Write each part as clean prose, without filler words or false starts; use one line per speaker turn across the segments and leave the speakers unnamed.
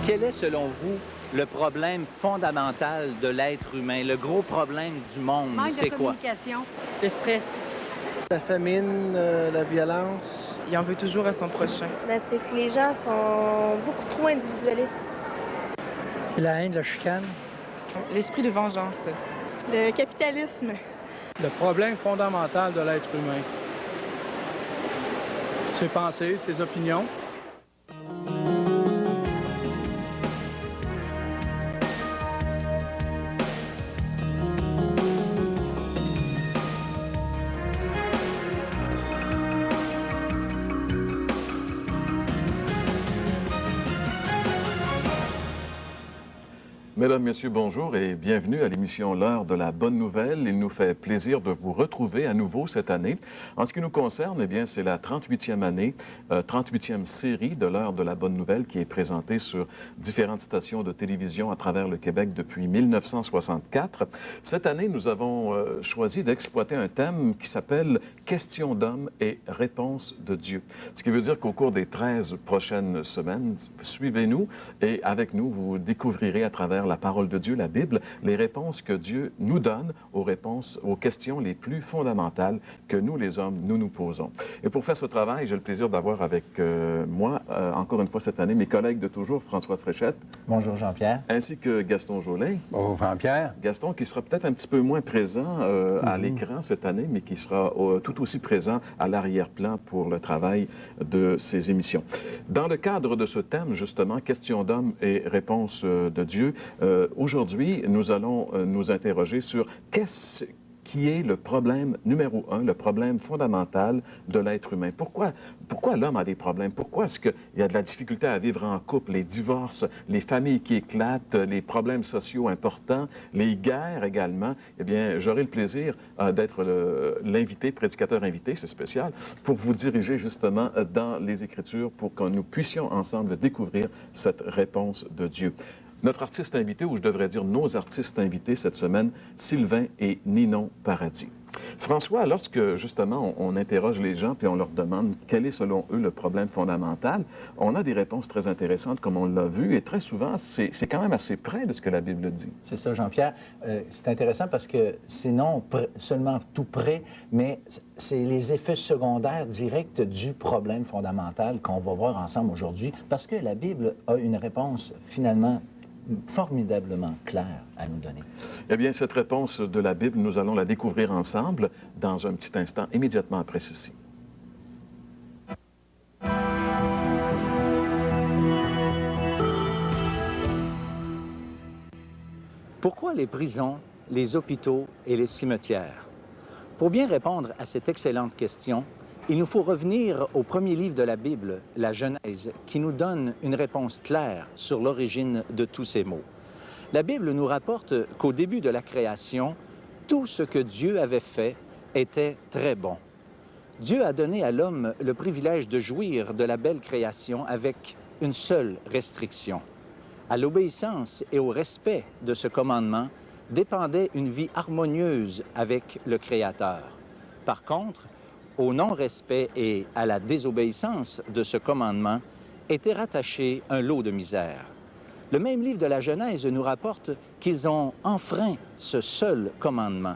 Quel est, selon vous, le problème fondamental de l'être humain, le gros problème du monde,
Manque
c'est
de
quoi?
communication.
Le stress.
La famine, la violence.
Il en veut toujours à son prochain.
Ben, c'est que les gens sont beaucoup trop individualistes.
C'est la haine, la chicane.
L'esprit de vengeance.
Le capitalisme.
Le problème fondamental de l'être humain. Ses pensées, ses opinions.
Mesdames, Messieurs, bonjour et bienvenue à l'émission L'heure de la bonne nouvelle. Il nous fait plaisir de vous retrouver à nouveau cette année. En ce qui nous concerne, eh bien, c'est la 38e année, 38e série de L'heure de la bonne nouvelle qui est présentée sur différentes stations de télévision à travers le Québec depuis 1964. Cette année, nous avons choisi d'exploiter un thème qui s'appelle « Questions d'hommes et réponses de Dieu ». Ce qui veut dire qu'au cours des 13 prochaines semaines, suivez-nous et avec nous, vous découvrirez à travers la parole de Dieu, la Bible, les réponses que Dieu nous donne aux questions les plus fondamentales que nous, les hommes, nous posons. Et pour faire ce travail, j'ai le plaisir d'avoir avec moi, encore une fois cette année, mes collègues de toujours, François Fréchette.
Bonjour Jean-Pierre.
Ainsi que Gaston Jolet.
Bonjour Jean-Pierre.
Gaston qui sera peut-être un petit peu moins présent à l'écran cette année, mais qui sera tout aussi présent à l'arrière-plan pour le travail de ces émissions. Dans le cadre de ce thème, justement, questions d'hommes et réponses de Dieu, aujourd'hui, nous allons nous interroger sur qu'est-ce qui est le problème numéro un, le problème fondamental de l'être humain. Pourquoi l'homme a des problèmes? Pourquoi est-ce qu'il y a de la difficulté à vivre en couple, les divorces, les familles qui éclatent, les problèmes sociaux importants, les guerres également? Eh bien, j'aurai le plaisir d'être l'invité, prédicateur invité, c'est spécial, pour vous diriger justement dans les Écritures pour que nous puissions ensemble découvrir cette réponse de Dieu. Notre artiste invité, ou je devrais dire nos artistes invités cette semaine, Sylvain et Ninon Paradis. François, lorsque justement on interroge les gens puis on leur demande quel est selon eux le problème fondamental, on a des réponses très intéressantes comme on l'a vu et très souvent c'est quand même assez près de ce que la Bible dit.
C'est ça, Jean-Pierre. C'est intéressant parce que c'est non seulement tout près, mais c'est les effets secondaires directs du problème fondamental qu'on va voir ensemble aujourd'hui parce que la Bible a une réponse finalement formidablement claire à nous donner.
Eh bien, cette réponse de la Bible, nous allons la découvrir ensemble dans un petit instant, immédiatement après ceci.
Pourquoi les prisons, les hôpitaux et les cimetières? Pour bien répondre à cette excellente question, il nous faut revenir au premier livre de la Bible, la Genèse, qui nous donne une réponse claire sur l'origine de tous ces maux. La Bible nous rapporte qu'au début de la création, tout ce que Dieu avait fait était très bon. Dieu a donné à l'homme le privilège de jouir de la belle création avec une seule restriction. À l'obéissance et au respect de ce commandement dépendait une vie harmonieuse avec le Créateur. Par contre, au non-respect et à la désobéissance de ce commandement était rattaché un lot de misère. Le même livre de la Genèse nous rapporte qu'ils ont enfreint ce seul commandement.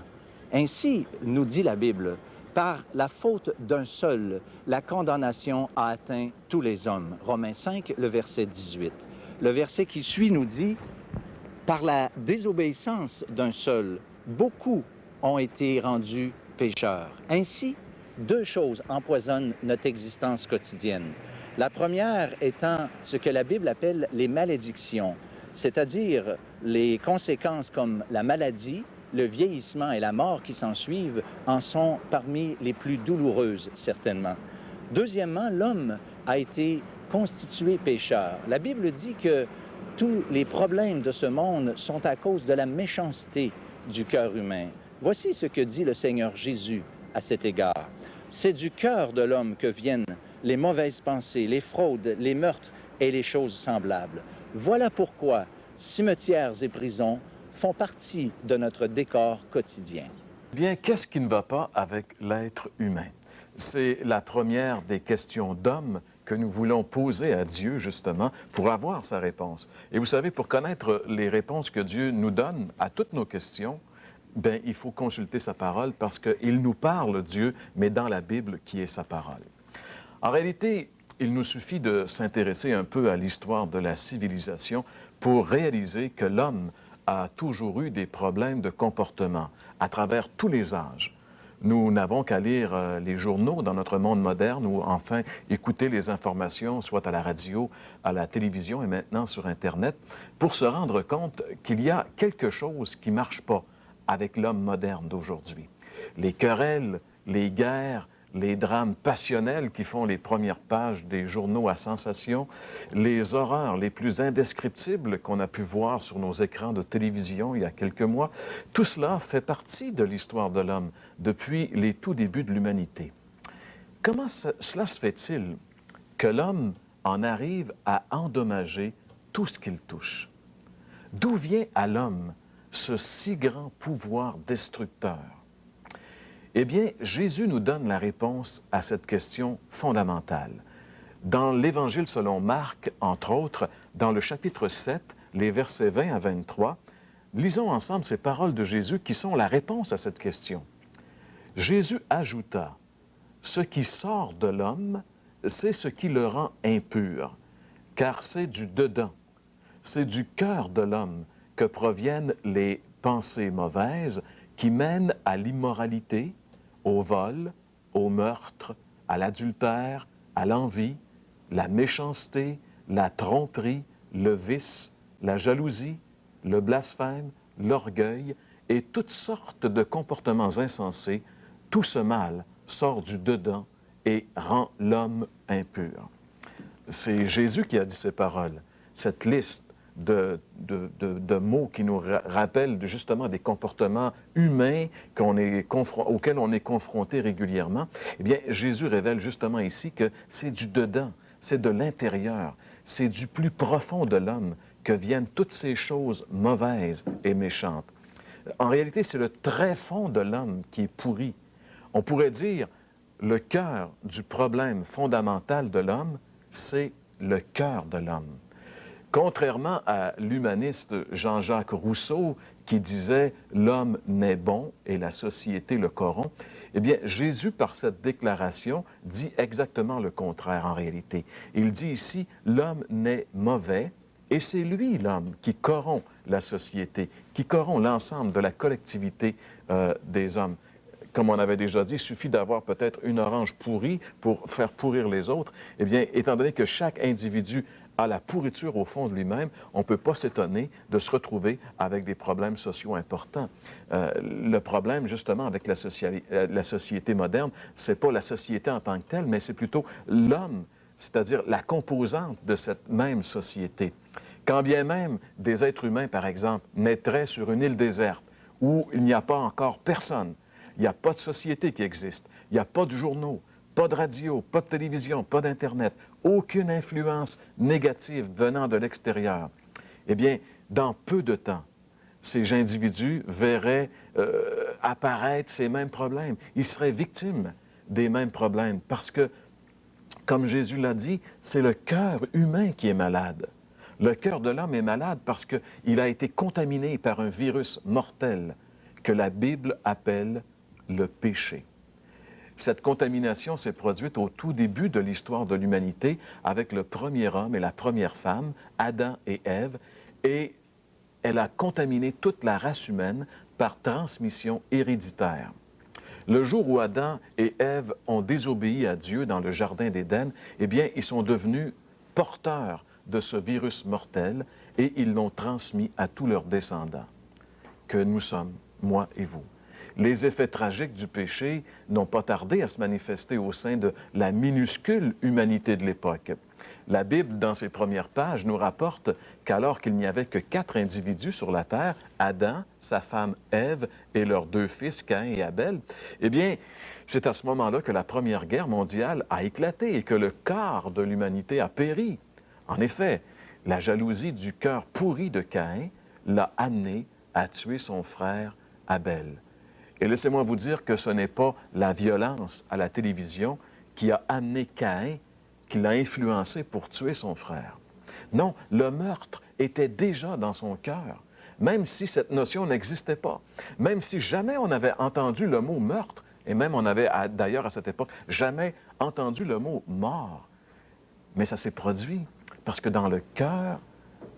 Ainsi, nous dit la Bible, par la faute d'un seul, la condamnation a atteint tous les hommes. Romains 5, le verset 18. Le verset qui suit nous dit, par la désobéissance d'un seul, beaucoup ont été rendus pécheurs. Ainsi, deux choses empoisonnent notre existence quotidienne. La première étant ce que la Bible appelle les malédictions, c'est-à-dire les conséquences comme la maladie, le vieillissement et la mort qui s'en suivent en sont parmi les plus douloureuses, certainement. Deuxièmement, l'homme a été constitué pécheur. La Bible dit que tous les problèmes de ce monde sont à cause de la méchanceté du cœur humain. Voici ce que dit le Seigneur Jésus à cet égard. C'est du cœur de l'homme que viennent les mauvaises pensées, les fraudes, les meurtres et les choses semblables. Voilà pourquoi cimetières et prisons font partie de notre décor quotidien.
Bien, qu'est-ce qui ne va pas avec l'être humain? C'est la première des questions d'hommes que nous voulons poser à Dieu, justement, pour avoir sa réponse. Et vous savez, pour connaître les réponses que Dieu nous donne à toutes nos questions, bien, il faut consulter sa parole parce qu'il nous parle, Dieu, mais dans la Bible qui est sa parole. En réalité, il nous suffit de s'intéresser un peu à l'histoire de la civilisation pour réaliser que l'homme a toujours eu des problèmes de comportement à travers tous les âges. Nous n'avons qu'à lire les journaux dans notre monde moderne ou enfin écouter les informations, soit à la radio, à la télévision et maintenant sur Internet, pour se rendre compte qu'il y a quelque chose qui ne marche pas avec l'homme moderne d'aujourd'hui. Les querelles, les guerres, les drames passionnels qui font les premières pages des journaux à sensation, les horreurs les plus indescriptibles qu'on a pu voir sur nos écrans de télévision il y a quelques mois, tout cela fait partie de l'histoire de l'homme depuis les tout débuts de l'humanité. Comment cela se fait-il que l'homme en arrive à endommager tout ce qu'il touche? D'où vient à l'homme ce si grand pouvoir destructeur? Eh bien, Jésus nous donne la réponse à cette question fondamentale. Dans l'Évangile selon Marc, entre autres, dans le chapitre 7, les versets 20 à 23, lisons ensemble ces paroles de Jésus qui sont la réponse à cette question. Jésus ajouta, « Ce qui sort de l'homme, c'est ce qui le rend impur, car c'est du dedans, c'est du cœur de l'homme que proviennent les pensées mauvaises qui mènent à l'immoralité, au vol, au meurtre, à l'adultère, à l'envie, la méchanceté, la tromperie, le vice, la jalousie, le blasphème, l'orgueil et toutes sortes de comportements insensés. Tout ce mal sort du dedans et rend l'homme impur. » C'est Jésus qui a dit ces paroles. Cette liste de mots qui nous rappellent justement des comportements humains auxquels on est confronté régulièrement, eh bien, Jésus révèle justement ici que c'est du dedans, c'est de l'intérieur, c'est du plus profond de l'homme que viennent toutes ces choses mauvaises et méchantes. En réalité, c'est le très fond de l'homme qui est pourri. On pourrait dire, le cœur du problème fondamental de l'homme, c'est le cœur de l'homme. Contrairement à l'humaniste Jean-Jacques Rousseau qui disait « l'homme naît bon et la société le corrompt », eh bien, Jésus, par cette déclaration, dit exactement le contraire en réalité. Il dit ici « l'homme naît mauvais et c'est lui, l'homme, qui corrompt la société, qui corrompt l'ensemble de la collectivité des hommes ». Comme on avait déjà dit, il suffit d'avoir peut-être une orange pourrie pour faire pourrir les autres. Eh bien, étant donné que chaque individu a la pourriture au fond de lui-même, on ne peut pas s'étonner de se retrouver avec des problèmes sociaux importants. Le problème, justement, avec la société moderne, ce n'est pas la société en tant que telle, mais c'est plutôt l'homme, c'est-à-dire la composante de cette même société. Quand bien même des êtres humains, par exemple, naîtraient sur une île déserte où il n'y a pas encore personne, il n'y a pas de société qui existe, il n'y a pas de journaux, pas de radio, pas de télévision, pas d'Internet, aucune influence négative venant de l'extérieur, eh bien, dans peu de temps, ces individus verraient apparaître ces mêmes problèmes. Ils seraient victimes des mêmes problèmes parce que, comme Jésus l'a dit, c'est le cœur humain qui est malade. Le cœur de l'homme est malade parce qu'il a été contaminé par un virus mortel que la Bible appelle le péché. Cette contamination s'est produite au tout début de l'histoire de l'humanité avec le premier homme et la première femme, Adam et Ève, et elle a contaminé toute la race humaine par transmission héréditaire. Le jour où Adam et Ève ont désobéi à Dieu dans le jardin d'Éden, eh bien, ils sont devenus porteurs de ce virus mortel et ils l'ont transmis à tous leurs descendants, que nous sommes, moi et vous. Les effets tragiques du péché n'ont pas tardé à se manifester au sein de la minuscule humanité de l'époque. La Bible, dans ses premières pages, nous rapporte qu'alors qu'il n'y avait que 4 individus sur la terre, Adam, sa femme Ève et leurs 2 fils, Caïn et Abel, eh bien, c'est à ce moment-là que la Première Guerre mondiale a éclaté et que le quart de l'humanité a péri. En effet, la jalousie du cœur pourri de Caïn l'a amené à tuer son frère Abel. Et laissez-moi vous dire que ce n'est pas la violence à la télévision qui a amené Caïn, qui l'a influencé pour tuer son frère. Non, le meurtre était déjà dans son cœur, même si cette notion n'existait pas, même si jamais on avait entendu le mot meurtre, et même on avait d'ailleurs à cette époque jamais entendu le mot mort. Mais ça s'est produit parce que dans le cœur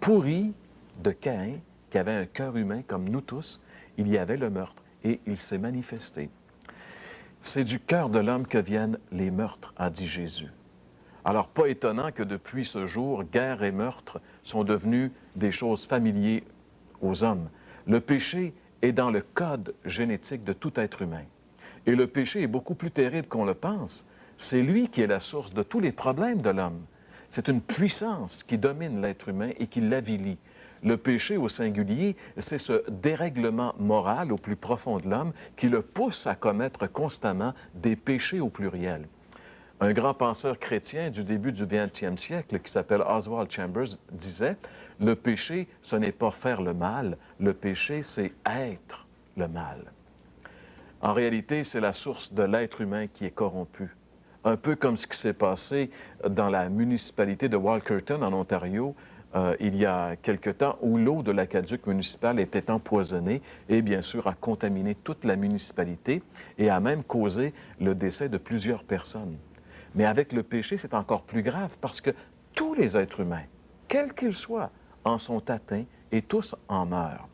pourri de Caïn, qui avait un cœur humain comme nous tous, il y avait le meurtre et il s'est manifesté. C'est du cœur de l'homme que viennent les meurtres, a dit Jésus. Alors, pas étonnant que depuis ce jour, guerre et meurtre sont devenus des choses familières aux hommes. Le péché est dans le code génétique de tout être humain. Et le péché est beaucoup plus terrible qu'on le pense. C'est lui qui est la source de tous les problèmes de l'homme. C'est une puissance qui domine l'être humain et qui l'avilit. Le péché au singulier, c'est ce dérèglement moral au plus profond de l'homme qui le pousse à commettre constamment des péchés au pluriel. Un grand penseur chrétien du début du 20e siècle, qui s'appelle Oswald Chambers, disait « Le péché, ce n'est pas faire le mal, le péché, c'est être le mal ». En réalité, c'est la source de l'être humain qui est corrompu. Un peu comme ce qui s'est passé dans la municipalité de Walkerton, en Ontario, il y a quelque temps, où l'eau de l'aqueduc municipal était empoisonnée et, bien sûr, a contaminé toute la municipalité et a même causé le décès de plusieurs personnes. Mais avec le péché, c'est encore plus grave parce que tous les êtres humains, quels qu'ils soient, en sont atteints et tous en meurent.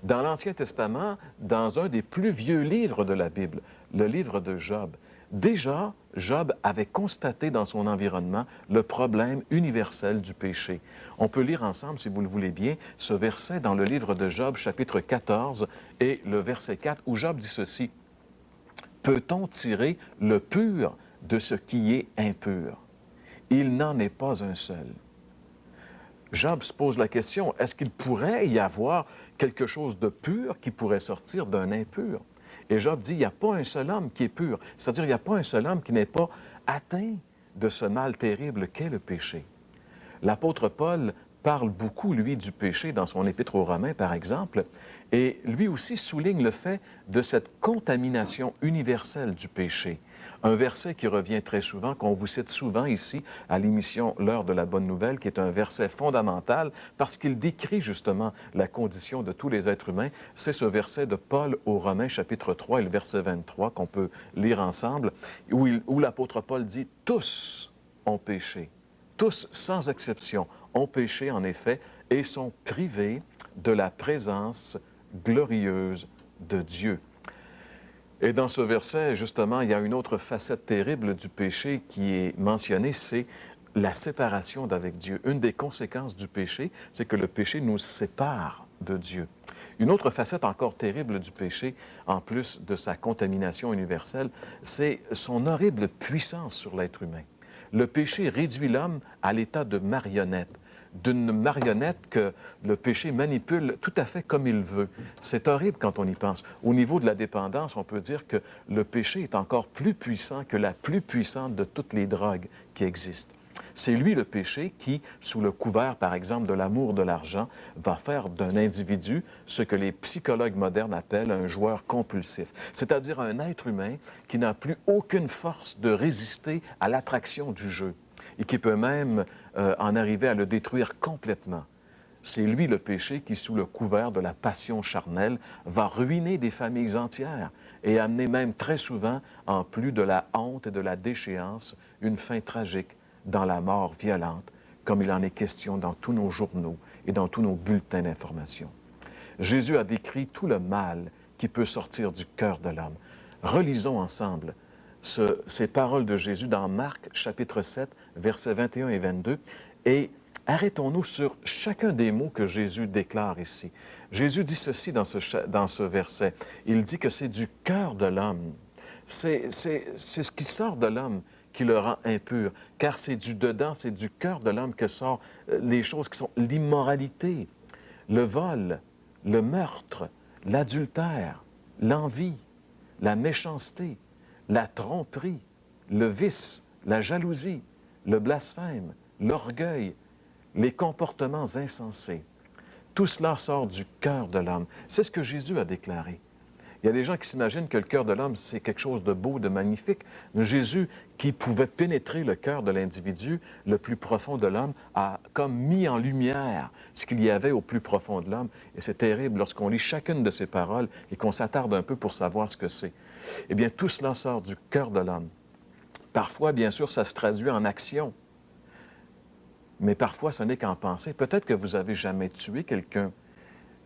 Dans l'Ancien Testament, dans un des plus vieux livres de la Bible, le livre de Job, déjà, Job avait constaté dans son environnement le problème universel du péché. On peut lire ensemble, si vous le voulez bien, ce verset dans le livre de Job, chapitre 14, et le verset 4, où Job dit ceci. « Peut-on tirer le pur de ce qui est impur? Il n'en est pas un seul. » Job se pose la question, est-ce qu'il pourrait y avoir quelque chose de pur qui pourrait sortir d'un impur? Et Job dit, il n'y a pas un seul homme qui est pur. C'est-à-dire, il n'y a pas un seul homme qui n'est pas atteint de ce mal terrible qu'est le péché. L'apôtre Paul parle beaucoup, lui, du péché dans son épître aux Romains, par exemple, et lui aussi souligne le fait de cette contamination universelle du péché. Un verset qui revient très souvent, qu'on vous cite souvent ici à l'émission L'heure de la bonne nouvelle, qui est un verset fondamental parce qu'il décrit justement la condition de tous les êtres humains. C'est ce verset de Paul aux Romains, chapitre 3 et le verset 23, qu'on peut lire ensemble, où l'apôtre Paul dit « Tous ont péché, tous sans exception ont péché en effet et sont privés de la présence glorieuse de Dieu. » Et dans ce verset, justement, il y a une autre facette terrible du péché qui est mentionnée, c'est la séparation d'avec Dieu. Une des conséquences du péché, c'est que le péché nous sépare de Dieu. Une autre facette encore terrible du péché, en plus de sa contamination universelle, c'est son horrible puissance sur l'être humain. Le péché réduit l'homme à l'état de marionnette, d'une marionnette que le péché manipule tout à fait comme il veut. C'est horrible quand on y pense. Au niveau de la dépendance, on peut dire que le péché est encore plus puissant que la plus puissante de toutes les drogues qui existent. C'est lui, le péché, qui, sous le couvert, par exemple, de l'amour de l'argent, va faire d'un individu ce que les psychologues modernes appellent un joueur compulsif, c'est-à-dire un être humain qui n'a plus aucune force de résister à l'attraction du jeu et qui peut même en arriver à le détruire complètement. C'est lui, le péché, qui, sous le couvert de la passion charnelle, va ruiner des familles entières et amener même très souvent, en plus de la honte et de la déchéance, une fin tragique dans la mort violente, comme il en est question dans tous nos journaux et dans tous nos bulletins d'information. Jésus a décrit tout le mal qui peut sortir du cœur de l'homme. Relisons ensemble ces paroles de Jésus dans Marc, chapitre 7, versets 21 et 22, et arrêtons-nous sur chacun des mots que Jésus déclare ici. Jésus dit ceci dans ce verset. Il dit que c'est du cœur de l'homme. C'est ce qui sort de l'homme qui le rend impur, car c'est du dedans, c'est du cœur de l'homme que sortent les choses qui sont l'immoralité, le vol, le meurtre, l'adultère, l'envie, la méchanceté, la tromperie, le vice, la jalousie, le blasphème, l'orgueil, les comportements insensés. Tout cela sort du cœur de l'homme. C'est ce que Jésus a déclaré. Il y a des gens qui s'imaginent que le cœur de l'homme, c'est quelque chose de beau, de magnifique. Mais Jésus, qui pouvait pénétrer le cœur de l'individu, le plus profond de l'homme, a comme mis en lumière ce qu'il y avait au plus profond de l'homme. Et c'est terrible lorsqu'on lit chacune de ces paroles et qu'on s'attarde un peu pour savoir ce que c'est. Eh bien, tout cela sort du cœur de l'homme. Parfois, bien sûr, ça se traduit en action. Mais parfois, ce n'est qu'en pensée. Peut-être que vous n'avez jamais tué quelqu'un,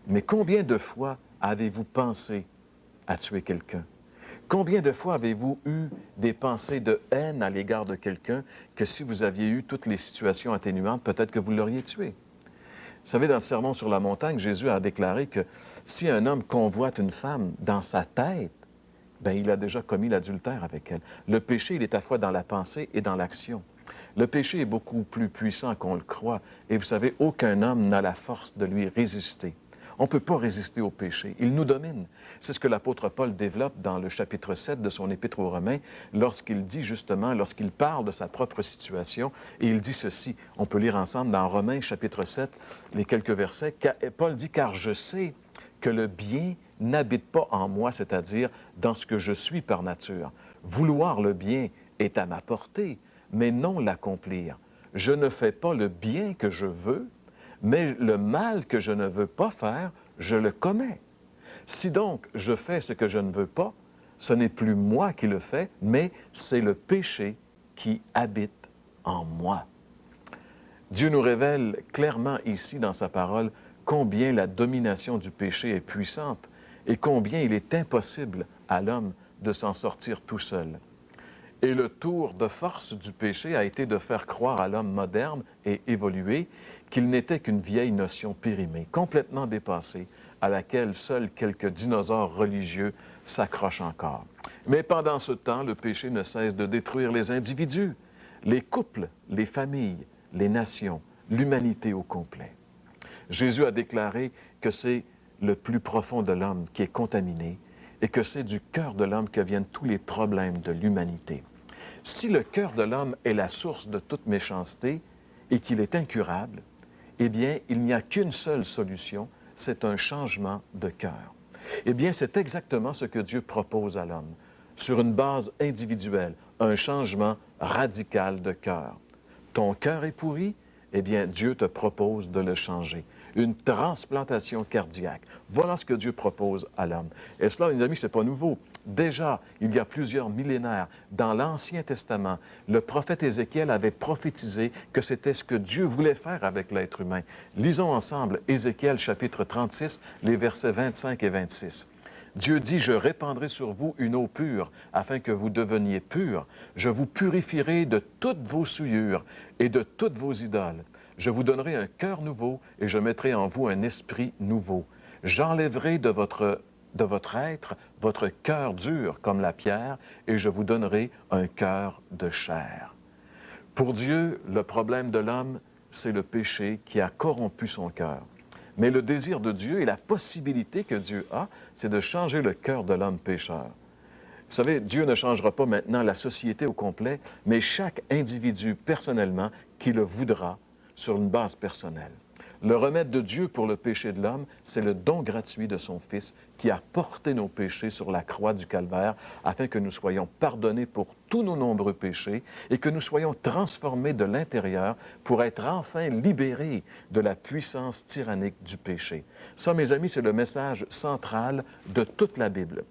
mais combien de fois avez-vous pensé à tuer quelqu'un? Combien de fois avez-vous eu des pensées de haine à l'égard de quelqu'un que si vous aviez eu toutes les situations atténuantes, peut-être que vous l'auriez tué? Vous savez, dans le Sermon sur la montagne, Jésus a déclaré que si un homme convoite une femme dans sa tête, bien, il a déjà commis l'adultère avec elle. Le péché, il est à la fois dans la pensée et dans l'action. Le péché est beaucoup plus puissant qu'on le croit. Et vous savez, aucun homme n'a la force de lui résister. On ne peut pas résister au péché. Il nous domine. C'est ce que l'apôtre Paul développe dans le chapitre 7 de son Épître aux Romains, lorsqu'il dit justement, lorsqu'il parle de sa propre situation, et il dit ceci. On peut lire ensemble dans Romains chapitre 7, les quelques versets. Paul dit « Car je sais que le bien n'habite pas en moi, c'est-à-dire dans ce que je suis par nature. Vouloir le bien est à ma portée, mais non l'accomplir. Je ne fais pas le bien que je veux, mais le mal que je ne veux pas faire, je le commets. Si donc je fais ce que je ne veux pas, ce n'est plus moi qui le fais, mais c'est le péché qui habite en moi. » Dieu nous révèle clairement ici dans sa parole combien la domination du péché est puissante et combien il est impossible à l'homme de s'en sortir tout seul. Et le tour de force du péché a été de faire croire à l'homme moderne et évolué qu'il n'était qu'une vieille notion périmée, complètement dépassée, à laquelle seuls quelques dinosaures religieux s'accrochent encore. Mais pendant ce temps, le péché ne cesse de détruire les individus, les couples, les familles, les nations, l'humanité au complet. Jésus a déclaré que c'est le plus profond de l'homme qui est contaminé et que c'est du cœur de l'homme que viennent tous les problèmes de l'humanité. Si le cœur de l'homme est la source de toute méchanceté et qu'il est incurable, eh bien, il n'y a qu'une seule solution, c'est un changement de cœur. Eh bien, c'est exactement ce que Dieu propose à l'homme, sur une base individuelle, un changement radical de cœur. Ton cœur est pourri, eh bien, Dieu te propose de le changer. Une transplantation cardiaque. Voilà ce que Dieu propose à l'homme. Et cela, mes amis, ce n'est pas nouveau. Déjà, il y a plusieurs millénaires, dans l'Ancien Testament, le prophète Ézéchiel avait prophétisé que c'était ce que Dieu voulait faire avec l'être humain. Lisons ensemble Ézéchiel chapitre 36, les versets 25 et 26. Dieu dit, « Je répandrai sur vous une eau pure, afin que vous deveniez purs. Je vous purifierai de toutes vos souillures et de toutes vos idoles. Je vous donnerai un cœur nouveau et je mettrai en vous un esprit nouveau. J'enlèverai de votre être votre cœur dur comme la pierre et je vous donnerai un cœur de chair. » Pour Dieu, le problème de l'homme, c'est le péché qui a corrompu son cœur. Mais le désir de Dieu et la possibilité que Dieu a, c'est de changer le cœur de l'homme pécheur. Vous savez, Dieu ne changera pas maintenant la société au complet, mais chaque individu personnellement qui le voudra sur une base personnelle. Le remède de Dieu pour le péché de l'homme, c'est le don gratuit de son Fils qui a porté nos péchés sur la croix du Calvaire afin que nous soyons pardonnés pour tous nos nombreux péchés et que nous soyons transformés de l'intérieur pour être enfin libérés de la puissance tyrannique du péché. Ça, mes amis, c'est le message central de toute la Bible.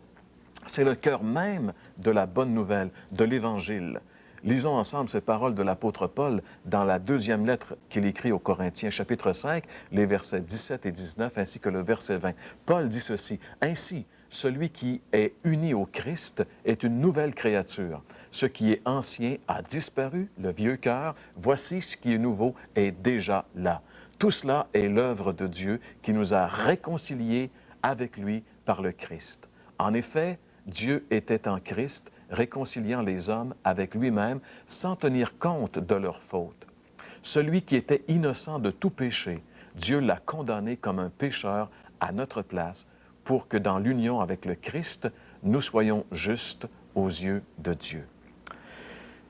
C'est le cœur même de la bonne nouvelle, de l'Évangile. Lisons ensemble ces paroles de l'apôtre Paul dans la deuxième lettre qu'il écrit aux Corinthiens, chapitre 5, les versets 17 et 19, ainsi que le verset 20. Paul dit ceci, « Ainsi, celui qui est uni au Christ est une nouvelle créature. Ce qui est ancien a disparu, le vieux cœur. Voici ce qui est nouveau est déjà là. » Tout cela est l'œuvre de Dieu qui nous a réconciliés avec lui par le Christ. En effet, Dieu était en Christ, réconciliant les hommes avec lui-même sans tenir compte de leurs fautes. Celui qui était innocent de tout péché, Dieu l'a condamné comme un pécheur à notre place pour que dans l'union avec le Christ, nous soyons justes aux yeux de Dieu.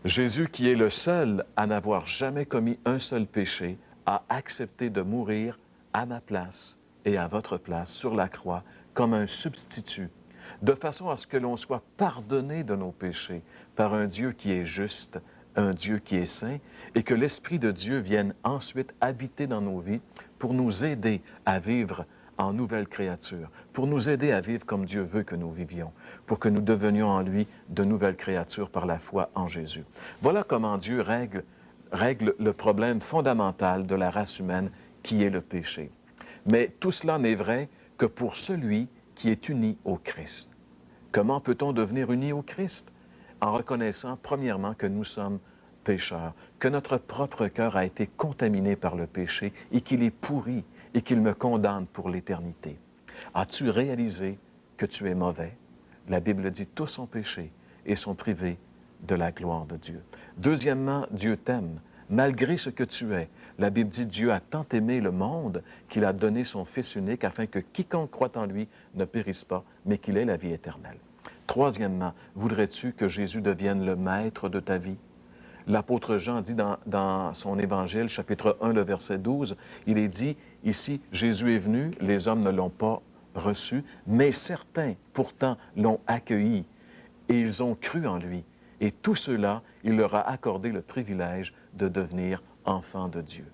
Jésus, qui est le seul à n'avoir jamais commis un seul péché, a accepté de mourir à ma place et à votre place sur la croix comme un substitut. de façon à ce que l'on soit pardonné de nos péchés par un Dieu qui est juste, un Dieu qui est saint, et que l'Esprit de Dieu vienne ensuite habiter dans nos vies pour nous aider à vivre en nouvelle créature, pour nous aider à vivre comme Dieu veut que nous vivions, pour que nous devenions en lui de nouvelles créatures par la foi en Jésus. Voilà comment Dieu règle le problème fondamental de la race humaine qui est le péché. Mais tout cela n'est vrai que pour celui qui est uni au Christ. Comment peut-on devenir uni au Christ? En reconnaissant premièrement que nous sommes pécheurs, que notre propre cœur a été contaminé par le péché et qu'il est pourri et qu'il me condamne pour l'éternité. As-tu réalisé que tu es mauvais? La Bible dit tous ont péché et sont privés de la gloire de Dieu. Deuxièmement, Dieu t'aime, malgré ce que tu es. La Bible dit Dieu a tant aimé le monde qu'il a donné son Fils unique afin que quiconque croit en lui ne périsse pas, mais qu'il ait la vie éternelle. Troisièmement, voudrais-tu que Jésus devienne le maître de ta vie? L'apôtre Jean dit dans son Évangile, chapitre 1, le verset 12, il est dit ici, Jésus est venu, les hommes ne l'ont pas reçu, mais certains pourtant l'ont accueilli et ils ont cru en lui. Et tous ceux-là, il leur a accordé le privilège de devenir enfants de Dieu.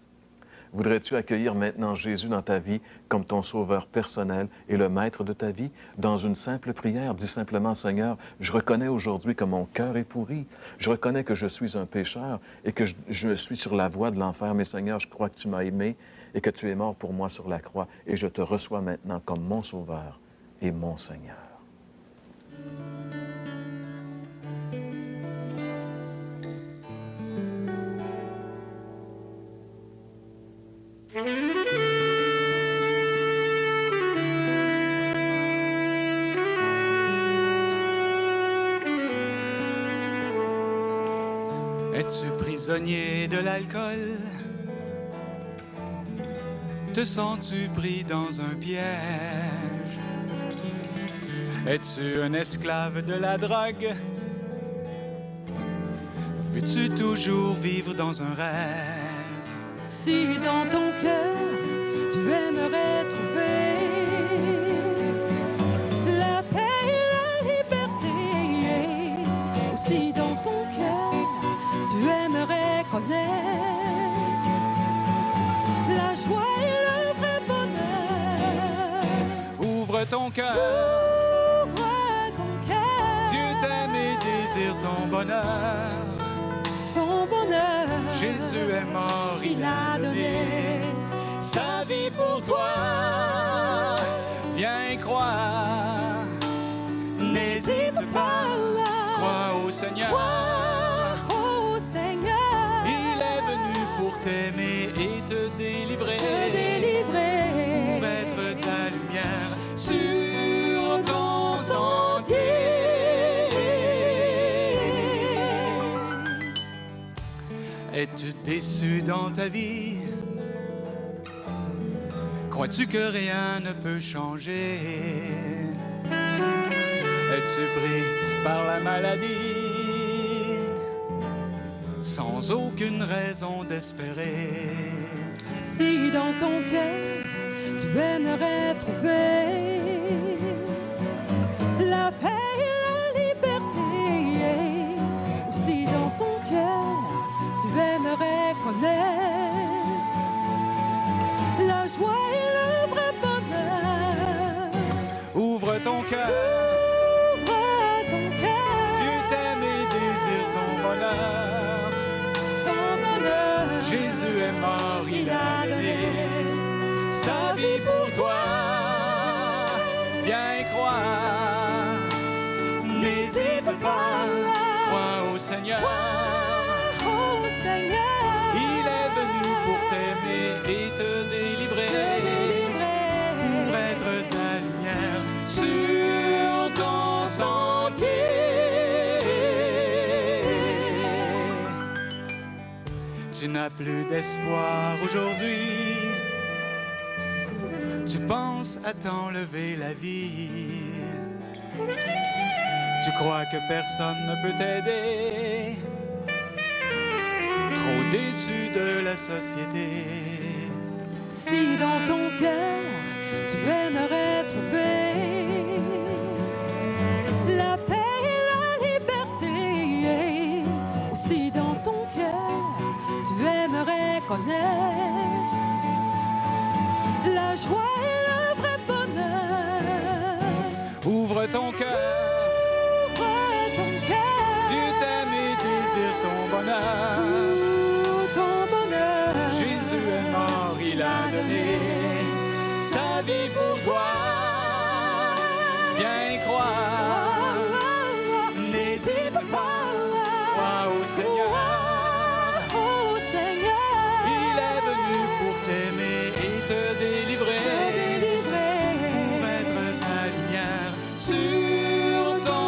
Voudrais-tu accueillir maintenant Jésus dans ta vie comme ton sauveur personnel et le maître de ta vie? Dans une simple prière, dis simplement, Seigneur, je reconnais aujourd'hui que mon cœur est pourri. Je reconnais que je suis un pécheur et que je suis sur la voie de l'enfer. Mais Seigneur, je crois que tu m'as aimé et que tu es mort pour moi sur la croix. Et je te reçois maintenant comme mon sauveur et mon Seigneur.
Es-tu prisonnier de l'alcool? Te sens-tu pris dans un piège? Es-tu un esclave de la drogue? Veux-tu toujours vivre dans un rêve?
Si dans ton cœur tu aimerais trouver la paix et la liberté, ou si dans ton cœur tu aimerais connaître la joie et le vrai bonheur,
ouvre ton cœur.
ouvre ton cœur.
Dieu t'aime et désire ton bonheur.
Ton bonheur,
Jésus est mort, il a donné sa vie pour toi. Viens croire, n'hésite pas, crois au Seigneur.
crois au Seigneur.
Il est venu pour t'aimer et te délivrer, pour être ta lumière sur ton sentier. Es-tu déçu dans ta vie? Crois-tu que rien ne peut changer? Es-tu pris par la maladie sans aucune raison d'espérer?
Si dans ton cœur tu aimerais trouver la paix et la liberté, ou si dans ton cœur tu aimerais connaître la joie et le vrai bonheur,
ouvre ton cœur.
ouvre ton cœur.
Dieu t'aime et désire ton bonheur.
Ton bonheur,
Jésus est mort, il a donné sa vie pour toi. Viens croire, n'hésite pas, crois au Seigneur.
au Seigneur.
Il est venu pour t'aimer et te délivrer, pour être ta lumière sur ton sentier. Tu n'as plus d'espoir aujourd'hui. Tu penses à t'enlever la vie. Tu crois que personne ne peut t'aider. Trop déçu de la société.
Si dans ton cœur tu aimerais trouver connaît la joie et le vrai bonheur.
Ouvre ton cœur,
Ouvre ton cœur,
Dieu t'aime et désire ton bonheur.
ton bonheur.
Jésus est mort, il a donné sa vie pour toi. Viens croire, n'hésite pas, crois au Seigneur.
Oh Seigneur,
Il est venu pour t'aimer et te délivrer, pour être ta lumière sur ton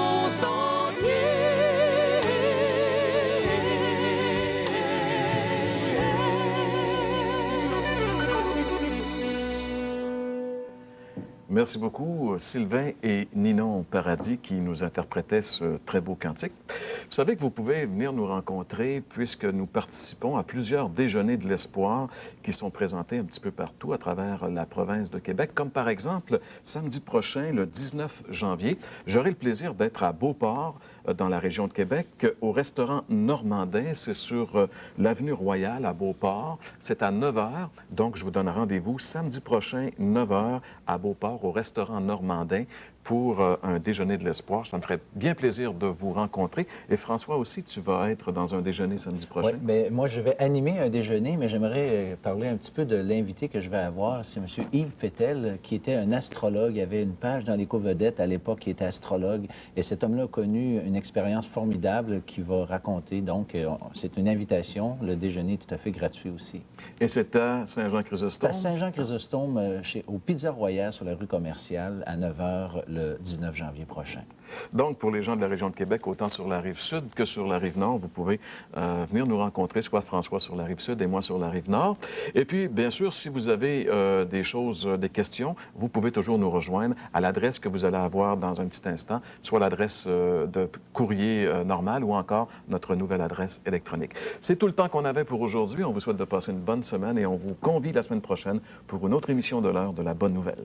Merci beaucoup, Sylvain et Ninon Paradis, qui nous interprétaient ce très beau cantique. Vous savez que vous pouvez venir nous rencontrer puisque nous participons à plusieurs déjeuners de l'espoir qui sont présentés un petit peu partout à travers la province de Québec, comme par exemple samedi prochain, le 19 janvier. J'aurai le plaisir d'être à Beauport, dans la région de Québec, au restaurant Normandin. C'est sur l'avenue Royale à Beauport. C'est à 9 h. Donc, je vous donne rendez-vous samedi prochain, 9 h, à Beauport, au restaurant Normandin, pour un déjeuner de l'espoir. Ça me ferait bien plaisir de vous rencontrer. Et François aussi, tu vas être dans un déjeuner samedi prochain.
Oui, bien, moi, je vais animer un déjeuner, mais j'aimerais parler un petit peu de l'invité que je vais avoir. C'est M. Yves Pétel, qui était un astrologue. Il avait une page dans l'Éco-Vedette à l'époque, qui était astrologue. Et cet homme-là a connu une expérience formidable qu'il va raconter. Donc, c'est une invitation. Le déjeuner est tout à fait gratuit aussi.
Et c'est à Saint-Jean-Chrysostome?
C'est à Saint-Jean-Chrysostome, au Pizza Royale, sur la rue Commerciale, à 9 h, le 19 janvier prochain.
Donc, pour les gens de la région de Québec, autant sur la rive sud que sur la rive nord, vous pouvez venir nous rencontrer, soit François sur la rive sud et moi sur la rive nord. Et puis, bien sûr, si vous avez des choses, des questions, vous pouvez toujours nous rejoindre à l'adresse que vous allez avoir dans un petit instant, soit l'adresse de courrier normal ou encore notre nouvelle adresse électronique. C'est tout le temps qu'on avait pour aujourd'hui. On vous souhaite de passer une bonne semaine et on vous convie la semaine prochaine pour une autre émission de l'heure de la bonne nouvelle.